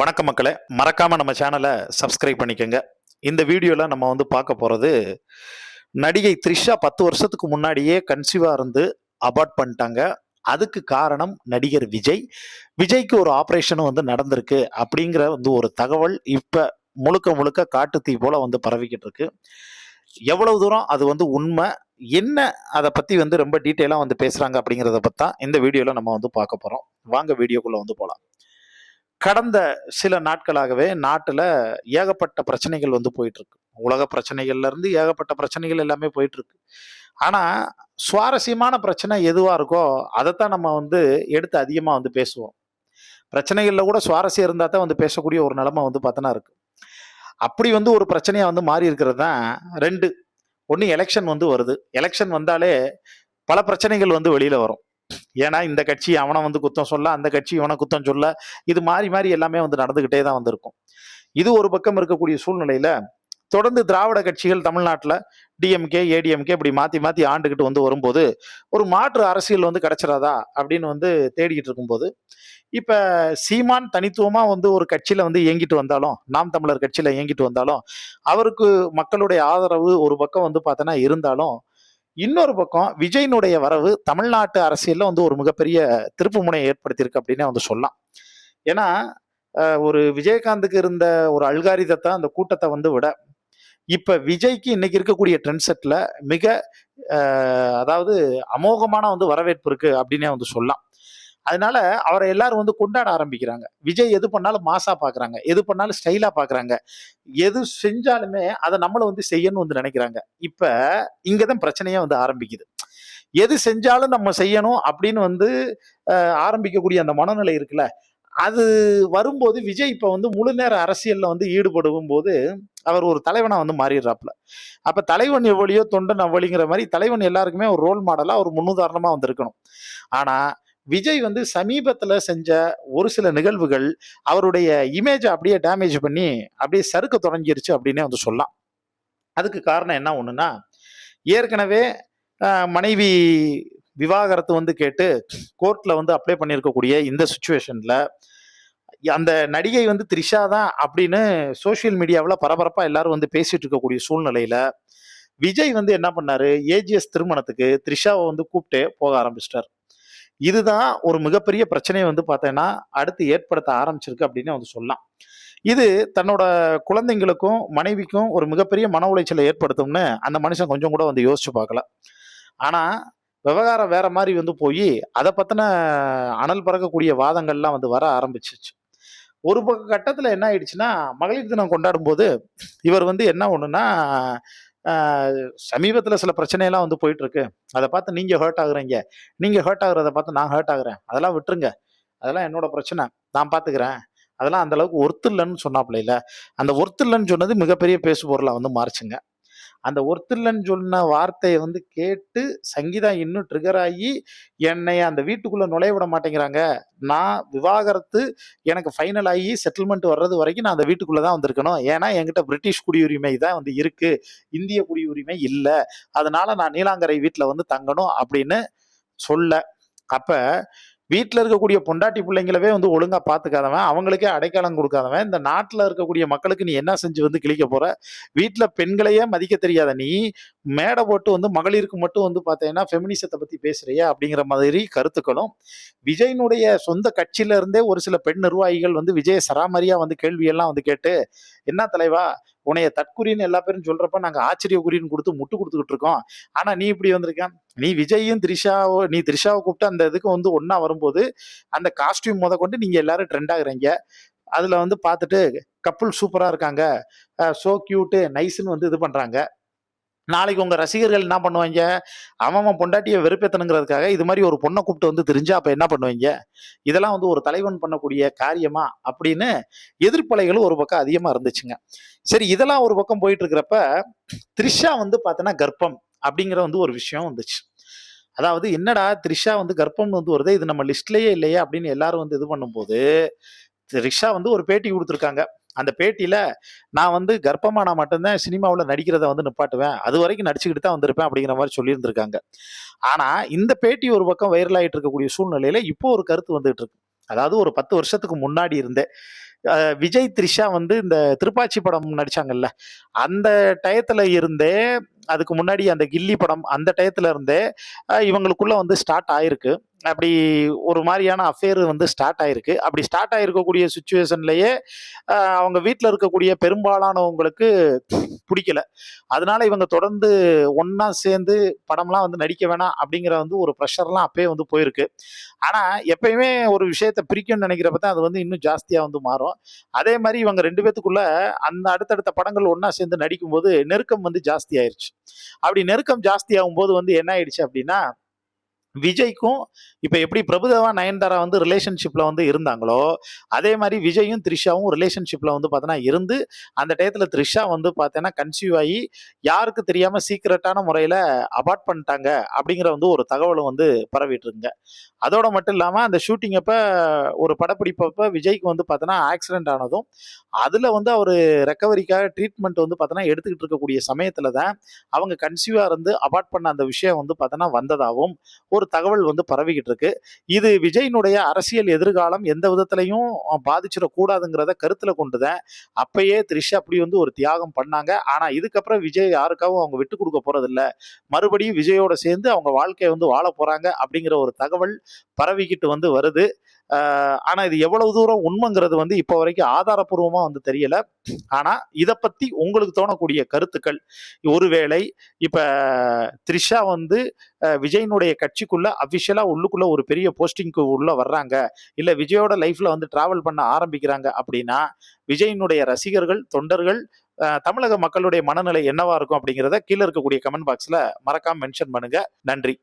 வணக்கம் மக்களே, மறக்காம நம்ம சேனலை சப்ஸ்கிரைப் பண்ணிக்கோங்க. இந்த வீடியோல நம்ம பார்க்க போறது, நடிகை த்ரிஷா 10 வருஷத்துக்கு முன்னாடியே கன்சீவா இருந்து அபார்ட் பண்ணிட்டாங்க. அதுக்கு காரணம் நடிகர் விஜய். விஜய்க்கு ஒரு ஆபரேஷனும் நடந்திருக்கு அப்படிங்கிற ஒரு தகவல் இப்ப முழுக்க முழுக்க காட்டுத்தீ போல பரவிக்கிட்டு இருக்கு. எவ்வளவு தூரம் அது உண்மை, என்ன அதை பத்தி ரொம்ப டீட்டெயிலா பேசுறாங்க அப்படிங்கிறத பத்தி தான் இந்த வீடியோல நம்ம பார்க்க போறோம். வாங்க வீடியோக்குள்ள போலாம். கடந்த சில நாட்களாகவே நாட்டுல ஏகப்பட்ட பிரச்சனைகள் போயிட்டு இருக்கு. உலக பிரச்சனைகள்ல இருந்து ஏகப்பட்ட பிரச்சனைகள் எல்லாமே போயிட்டு இருக்கு. ஆனா சுவாரஸ்யமான பிரச்சனை எதுவா இருக்கோ அதைத்தான் நம்ம எடுத்து அதிகமா பேசுவோம். பிரச்சனைகள்ல கூட சுவாரஸ்யம் இருந்தா தான் பேசக்கூடிய ஒரு நிலைமை பார்த்தனா இருக்கு. அப்படி ஒரு பிரச்சனையா மாறி இருக்கிறது தான் ரெண்டு. ஒன்னு எலெக்ஷன் வருது. எலெக்ஷன் வந்தாலே பல பிரச்சனைகள் வெளியில வரும். ஏன்னா இந்த கட்சி அவனை குத்தம் சொல்ல, அந்த கட்சி இவனை குத்தம் சொல்ல, இது மாறி மாறி எல்லாமே நடந்துகிட்டே தான் இருக்கும். இது ஒரு பக்கம் இருக்கக்கூடிய சூழ்நிலையில தொடர்ந்து திராவிட கட்சிகள் தமிழ்நாட்டில் டிஎம்கே ஏடிஎம்கே இப்படி மாத்தி மாத்தி ஆண்டுகிட்டு வரும்போது ஒரு மாற்று அரசியல் கிடைச்சிடாதா அப்படின்னு தேடிக்கிட்டு இருக்கும்போது, இப்ப சீமான் தனித்துவமா ஒரு கட்சியில இயங்கிட்டு வந்தாலும், நாம் தமிழர் கட்சியில இயங்கிட்டு வந்தாலும், அவருக்கு மக்களுடைய ஆதரவு ஒரு பக்கம் பார்த்தனா இருந்தாலும், இன்னொரு பக்கம் விஜயினுடைய வரவு தமிழ்நாட்டு அரசியல்ல ஒரு மிகப்பெரிய திருப்பு முனையை ஏற்படுத்தியிருக்கு அப்படின்னு சொல்லலாம். ஏன்னா ஒரு விஜயகாந்துக்கு இருந்த ஒரு அல்காரிதத்தை அந்த கூட்டத்தை விட இப்ப விஜய்க்கு இன்னைக்கு இருக்கக்கூடிய ட்ரெண்ட் செட்ல மிக அதாவது அமோகமான வரவேற்பு இருக்கு அப்படின்னே சொல்லலாம். அதனால அவரை எல்லாரும் கொண்டாட ஆரம்பிக்கிறாங்க. விஜய் எது பண்ணாலும் மாசா பாக்குறாங்க, எது பண்ணாலும் ஸ்டைலா பாக்குறாங்க, எது செஞ்சாலுமே அதை நம்மள செய்யணும்னு நினைக்கிறாங்க. இப்ப இங்கதான் பிரச்சனையே ஆரம்பிக்குது. எது செஞ்சாலும் நம்ம செய்யணும் அப்படின்னு ஆரம்பிக்கக்கூடிய அந்த மனநிலை இருக்குல்ல, அது வரும்போது விஜய் இப்ப முழு நேர அரசியல்ல ஈடுபடும் போது அவர் ஒரு தலைவனா மாறிடுறாப்புல. அப்ப தலைவன் எவ்வளியோ தொண்டன் அவ்வளிங்கிற மாதிரி தலைவன் எல்லாருக்குமே ஒரு ரோல் மாடலா ஒரு முன்னுதாரணமா இருக்கணும். ஆனா விஜய் சமீபத்துல செஞ்ச ஒரு சில நிகழ்வுகள் அவருடைய இமேஜை அப்படியே டேமேஜ் பண்ணி அப்படியே சறுக்க தொடங்கிருச்சு அப்படின்னே சொல்லலாம். அதுக்கு காரணம் என்ன ஒண்ணுன்னா, ஏற்கனவே மனைவி விவாகரத்து கேட்டு கோர்ட்ல அப்ளை பண்ணியிருக்கக்கூடிய இந்த சுச்சுவேஷன்ல அந்த நடிகை த்ரிஷா தான் அப்படின்னு சோசியல் மீடியாவில் பரபரப்பா எல்லாரும் பேசிட்டு இருக்கக்கூடிய சூழ்நிலையில விஜய் என்ன பண்ணாரு, ஏஜிஎஸ் திருமணத்துக்கு த்ரிஷாவை கூப்பிட்டு போக ஆரம்பிச்சிட்டார். இதுதான் ஒரு மிகப்பெரிய பிரச்சனையை பார்த்தேன்னா அடுத்து ஏற்படுத்த ஆரம்பிச்சிருக்கு அப்படின்னு சொல்லலாம். இது தன்னோட குழந்தைங்களுக்கும் மனைவிக்கும் ஒரு மிகப்பெரிய மன உளைச்சலை ஏற்படுத்தும்னு அந்த மனுஷன் கொஞ்சம் கூட யோசிச்சு பார்க்கல. ஆனா விவகாரம் வேற மாதிரி போய் அதை பத்தின அனல் பறக்கக்கூடிய வாதங்கள்லாம் வர ஆரம்பிச்சிச்சு. ஒரு பக்க கட்டத்துல என்ன ஆயிடுச்சுன்னா, மகளிர் தினம் கொண்டாடும் போது இவர் என்ன ஒண்ணுன்னா, சமீபத்துல சில பிரச்சனையெல்லாம் போயிட்டு இருக்கு, அதை பார்த்து நீங்க ஹர்ட் ஆகுறீங்க, நீங்க ஹர்ட் ஆகுறத பார்த்து நான் ஹர்ட் ஆகுறேன், அதெல்லாம் விட்டுருங்க, அதெல்லாம் என்னோட பிரச்சனை, நான் பாத்துக்கிறேன், அதெல்லாம் அந்த அளவுக்கு ஒர்த்து இல்லைன்னு சொன்னாப்புல. இல்ல அந்த ஒர்த்து இல்லைன்னு சொன்னது மிகப்பெரிய பேசு பொருளா மாறுச்சுங்க. அந்த ஒருத்தர்லன்னு சொன்ன வார்த்தையை கேட்டு சங்கீதா இன்னும் ட்ரிகர் ஆகி என்னை அந்த வீட்டுக்குள்ள நுழைய விட மாட்டேங்கிறாங்க, நான் விவாகரத்து எனக்கு ஃபைனல் ஆகி செட்டில்மெண்ட் வர்றது வரைக்கும் நான் அந்த வீட்டுக்குள்ளதான் வந்திருக்கணும், ஏன்னா என்கிட்ட பிரிட்டிஷ் குடியுரிமை தான் இருக்கு, இந்திய குடியுரிமை இல்லை, அதனால நான் நீலாங்கரை வீட்டுல தங்கணும் அப்படின்னு சொல்ல. அப்ப வீட்டில் இருக்கக்கூடிய பொண்டாட்டி பிள்ளைங்களவே ஒழுங்கா பாத்துக்காதவன், அவங்களுக்கே அடைக்கலம் கொடுக்காதவன், இந்த நாட்டில் இருக்கக்கூடிய மக்களுக்கு நீ என்ன செஞ்சு கிழிக்க போற? வீட்டுல பெண்களையே மதிக்க தெரியாத நீ மேடை போட்டு மகளிருக்கு மட்டும் பார்த்தீங்கன்னா ஃபெமினிசத்தை பத்தி பேசுறியா அப்படிங்கிற மாதிரி கருத்துக்களும், விஜயனுடைய சொந்த கட்சியில இருந்தே ஒரு சில பெண் நிர்வாகிகள் விஜய சராமரியா கேள்வியெல்லாம் கேட்டு, என்ன தலைவா உனைய தற்குறின்னு எல்லா பேரும் சொல்றப்ப நாங்க ஆச்சரிய குறின்னு கொடுத்து முட்டு கொடுத்துக்கிட்டு இருக்கோம், ஆனா நீ இப்படி வந்திருக்க, நீ விஜயும் த்ரிஷாவோ, நீ த்ரிஷாவை கூப்பிட்டு அந்த இதுக்கு ஒன்னா வரும்போது அந்த காஸ்டியூம் முத கொண்டு நீங்க எல்லாரும் ட்ரெண்ட் ஆகுறீங்க, அதுல பார்த்துட்டு கப்புள் சூப்பரா இருக்காங்க, சோ கியூட் நைஸ்ன்னு இது பண்றாங்க. நாளைக்கு உங்க ரசிகர்கள் என்ன பண்ணுவாங்க, அவன் பொண்டாட்டியை வெறுப்பேத்தனுங்கிறதுக்காக இது மாதிரி ஒரு பொண்ணை கூப்பிட்டு தெரிஞ்சா அப்ப என்ன பண்ணுவீங்க? இதெல்லாம் ஒரு தலைவன் பண்ணக்கூடிய காரியமா அப்படின்னு எதிர்ப்பலைகளும் ஒரு பக்கம் அதிகமா இருந்துச்சுங்க. சரி, இதெல்லாம் ஒரு பக்கம் போயிட்டு இருக்கிறப்ப த்ரிஷா பார்த்தோன்னா கர்ப்பம் அப்படிங்கிற ஒரு விஷயம் வந்துச்சு. அதாவது என்னடா த்ரிஷா கர்ப்பம் வருது, இது நம்ம லிஸ்ட்லயே இல்லையே அப்படின்னு எல்லாரும் இது பண்ணும்போது, த்ரிஷா ஒரு பேட்டி கொடுத்துருக்காங்க. அந்த பேட்டியில நான் கர்ப்பமானா மட்டும்தான் சினிமாவில் நடிக்கிறத நிப்பாட்டுவேன், அது வரைக்கும் நடிச்சுக்கிட்டு தான் வந்திருப்பேன் அப்படிங்கிற மாதிரி சொல்லியிருந்திருக்காங்க. ஆனா இந்த பேட்டி ஒரு பக்கம் வைரல் ஆகிட்டு இருக்கக்கூடிய சூழ்நிலையில இப்போ ஒரு கருத்து வந்துட்டு இருக்கு. அதாவது ஒரு 10 வருஷத்துக்கு முன்னாடி இருந்தே விஜய், த்ரிஷா வந்து இந்த திருப்பாச்சி படம் நடிச்சாங்கல்ல, அந்த டயத்துல இருந்தே அதுக்கு முன்னாடி அந்த கில்லி படம் அந்த டயத்துல இருந்தே இவங்களுக்குள்ள வந்து ஸ்டார்ட் ஆயிருக்கு. அப்படி ஒரு மாரியான அஃபேர் வந்து ஸ்டார்ட் ஆயிருக்கு. அப்படி ஸ்டார்ட் ஆயிருக்கக்கூடிய சிச்சுவேஷன்லயே அவங்க வீட்ல இருக்கக்கூடிய பெரும்பாலானவங்களுக்கு புடிக்கல. அதனால இவங்க தொடர்ந்து ஒண்ணா சேர்ந்து படம்லாம் வந்து நடிக்க வேணாம் அப்படிங்கிற வந்து ஒரு ப்ரெஷர்லாம் அப்பயே வந்து போயிருக்கு. ஆனா, எப்பயுமே ஒரு விஷயத்த பிரிக்கணும்னு நெனைக்கிறப்ப தான் அது வந்து இன்னும் ஜாஸ்தியா வந்து மாறும். அதே மாரி இவங்க 2 பேத்துக்குள்ள அந்த அடுத்தடுத்த படங்கள் ஒண்ணா சேர்ந்து நடிக்கும்போது நெருக்கம் வந்து ஜாஸ்தி ஆயிருச்சு. அப்படி நெருக்கம் ஜாஸ்தியாகும்போது வந்து என்ன ஆயிடுச்சு அப்படின்னா, விஜய்க்கும் இப்ப எப்படி பிரபுதேவா, நயன்தாரா வந்து ரிலேஷன்ஷிப்ல வந்து இருந்தாங்களோ, அதே மாரி விஜயும், த்ரிஷாவும் ரிலேஷன்ஷிப்ல வந்து பார்த்தீங்கன்னா இருந்து, அந்த டயத்துல த்ரிஷா வந்து பார்த்தீங்கன்னா கன்சீவ் ஆயி, யாருக்கும் தெரியாம சீக்ரெட்டான முறையில அபார்ட் பண்ணிட்டாங்க அப்படிங்கிற வந்து ஒரு தகவலும் வந்து பரவிட்டு இருக்குங்க. அதோட மட்டும் இல்லாம அந்த ஷூட்டிங் அப்ப ஒரு படப்பிடிப்பப்ப விஜய்க்கு வந்து பார்த்தீங்கன்னா ஆக்சிடென்ட் ஆனதும், அதுல வந்து அவரு ரெக்கவரிக்காக ட்ரீட்மெண்ட் வந்து பார்த்தீங்கன்னா எடுத்துக்கிட்டு இருக்கக்கூடிய சமயத்துல தான், அவங்க கன்சீவா இருந்து அபார்ட் பண்ண அந்த விஷயம் வந்து பார்த்தீங்கன்னா வந்ததாவும் ஒரு தகவல் வந்து பரவிக்கிட்டு இருக்கு. இது விஜயினுடைய அரசியல் எதிர்காலம் எந்த விதத்திலயும் பாதிச்சிடக்கூடாதுங்கிறத கருத்துல கொண்டு தான், அப்பயே த்ரிஷா அப்படி வந்து ஒரு தியாகம் பண்ணாங்க. ஆனா இதுக்கப்புறம் விஜய் யாருக்காகவும் அவங்க விட்டு குடுக்க போறதில்ல. மறுபடியும் விஜயோட சேர்ந்து அவங்க வாழ்க்கைய வந்து வாழப் போறாங்க அப்படிங்கிற ஒரு தகவல் பரவிக்கிட்டு வந்து வருது. ஆனா இது எவ்வளவு தூரம் உண்மைங்கிறது வந்து இப்ப வரைக்கும் ஆதாரப்பூர்வமா வந்து தெரியல. ஆனா இத பத்தி உங்களுக்கு தோணக்கூடிய கருத்துக்கள், ஒருவேளை இப்ப த்ரிஷா வந்து விஜயினுடைய கட்சிக்குள்ள அபிஷியலா உள்ளுக்குள்ள ஒரு பெரிய போஸ்டிங்க்கு உள்ள வர்றாங்க, இல்ல விஜயோட லைஃப்ல வந்து டிராவல் பண்ண ஆரம்பிக்கிறாங்க அப்படின்னா, விஜயினுடைய ரசிகர்கள், தொண்டர்கள், தமிழக மக்களுடைய மனநிலை என்னவா இருக்கும் அப்படிங்கிறத கீழ இருக்கக்கூடிய கமெண்ட் பாக்ஸ்ல மறக்காம மென்ஷன் பண்ணுங்க. நன்றி.